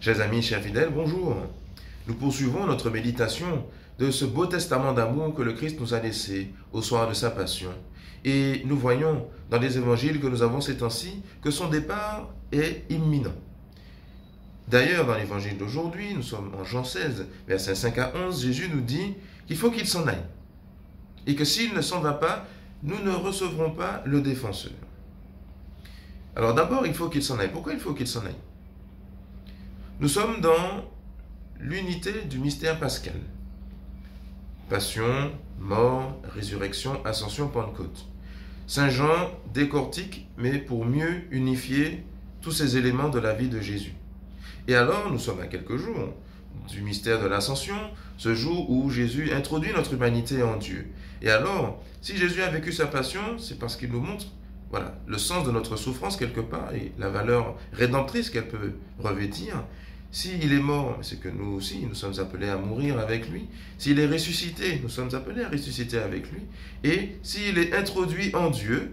Chers amis, chers fidèles, bonjour. Nous poursuivons notre méditation de ce beau testament d'amour que le Christ nous a laissé au soir de sa passion. Et nous voyons dans les évangiles que nous avons ces temps-ci que son départ est imminent. D'ailleurs, dans l'évangile d'aujourd'hui, nous sommes en Jean 16, versets 5 à 11, Jésus nous dit qu'il faut qu'il s'en aille. Et que s'il ne s'en va pas, nous ne recevrons pas le défenseur. Alors d'abord, il faut qu'il s'en aille. Pourquoi il faut qu'il s'en aille? Nous sommes dans l'unité du mystère pascal. Passion, mort, résurrection, ascension, Pentecôte. Saint Jean décortique, mais pour mieux unifier tous ces éléments de la vie de Jésus. Et alors, nous sommes à quelques jours du mystère de l'ascension, ce jour où Jésus introduit notre humanité en Dieu. Et alors, si Jésus a vécu sa passion, c'est parce qu'il nous montre le sens de notre souffrance quelque part et la valeur rédemptrice qu'elle peut revêtir. S'il est mort, c'est que nous aussi, nous sommes appelés à mourir avec lui. S'il est ressuscité, nous sommes appelés à ressusciter avec lui. Et s'il est introduit en Dieu,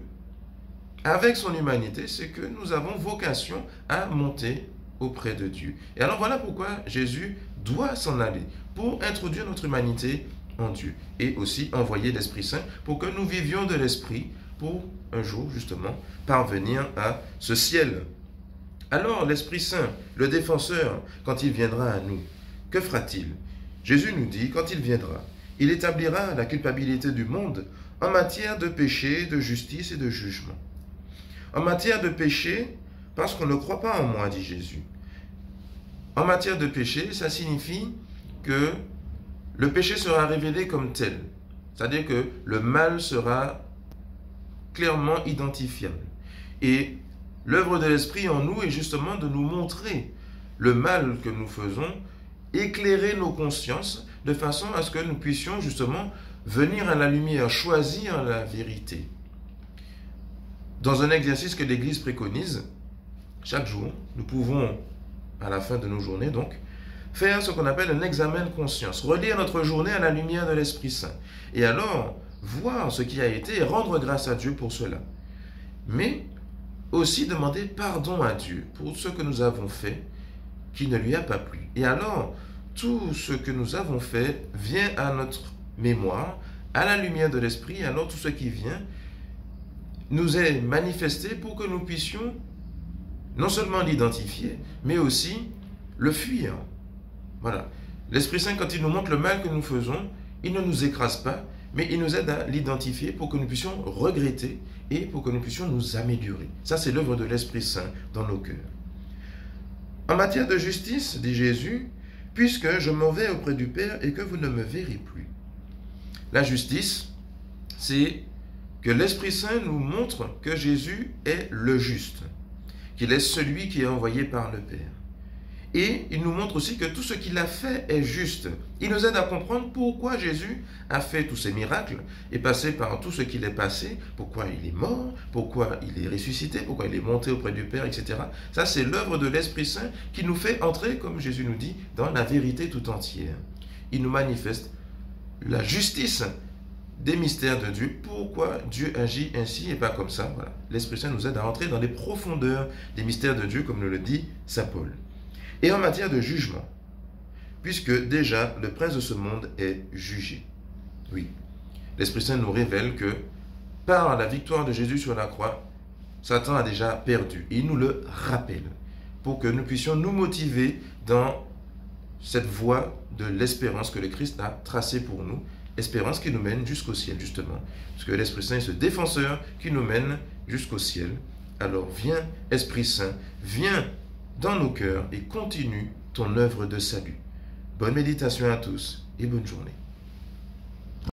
avec son humanité, c'est que nous avons vocation à monter auprès de Dieu. Et alors voilà pourquoi Jésus doit s'en aller, pour introduire notre humanité en Dieu. Et aussi envoyer l'Esprit Saint pour que nous vivions de l'Esprit, pour un jour justement parvenir à ce ciel. Alors l'Esprit Saint, le défenseur, quand il viendra à nous, que fera-t-il? Jésus nous dit, quand il viendra, il établira la culpabilité du monde en matière de péché, de justice et de jugement. En matière de péché, parce qu'on ne croit pas en moi, dit Jésus. En matière de péché, ça signifie que le péché sera révélé comme tel. C'est-à-dire que le mal sera clairement identifiable. Et l'œuvre de l'Esprit en nous est justement de nous montrer le mal que nous faisons, éclairer nos consciences de façon à ce que nous puissions justement venir à la lumière, choisir la vérité. Dans un exercice que l'Église préconise, chaque jour, nous pouvons, à la fin de nos journées donc, faire ce qu'on appelle un examen de conscience, relire notre journée à la lumière de l'Esprit Saint, et alors voir ce qui a été et rendre grâce à Dieu pour cela. Mais aussi demander pardon à Dieu pour ce que nous avons fait qui ne lui a pas plu. Et alors, tout ce que nous avons fait vient à notre mémoire, à la lumière de l'Esprit, et alors tout ce qui vient nous est manifesté pour que nous puissions non seulement l'identifier, mais aussi le fuir. Voilà. L'Esprit Saint, quand il nous montre le mal que nous faisons, il ne nous écrase pas, mais il nous aide à l'identifier pour que nous puissions regretter et pour que nous puissions nous améliorer. Ça, c'est l'œuvre de l'Esprit Saint dans nos cœurs. En matière de justice, dit Jésus, puisque je m'en vais auprès du Père et que vous ne me verrez plus. La justice, c'est que l'Esprit Saint nous montre que Jésus est le juste, qu'il est celui qui est envoyé par le Père. Et il nous montre aussi que tout ce qu'il a fait est juste. Il nous aide à comprendre pourquoi Jésus a fait tous ces miracles, est passé par tout ce qu'il est passé, pourquoi il est mort, pourquoi il est ressuscité, pourquoi il est monté auprès du Père, etc. Ça, c'est l'œuvre de l'Esprit Saint qui nous fait entrer, comme Jésus nous dit, dans la vérité tout entière. Il nous manifeste la justice des mystères de Dieu, pourquoi Dieu agit ainsi et pas comme ça. Voilà. L'Esprit Saint nous aide à entrer dans les profondeurs des mystères de Dieu, comme nous le dit saint Paul. Et en matière de jugement, puisque déjà le prince de ce monde est jugé. Oui, l'Esprit Saint nous révèle que par la victoire de Jésus sur la croix, Satan a déjà perdu. Et il nous le rappelle pour que nous puissions nous motiver dans cette voie de l'espérance que le Christ a tracée pour nous, espérance qui nous mène jusqu'au ciel justement. Parce que l'Esprit Saint est ce défenseur qui nous mène jusqu'au ciel. Alors viens, Esprit Saint, viens dans nos cœurs et continue ton œuvre de salut. Bonne méditation à tous et bonne journée.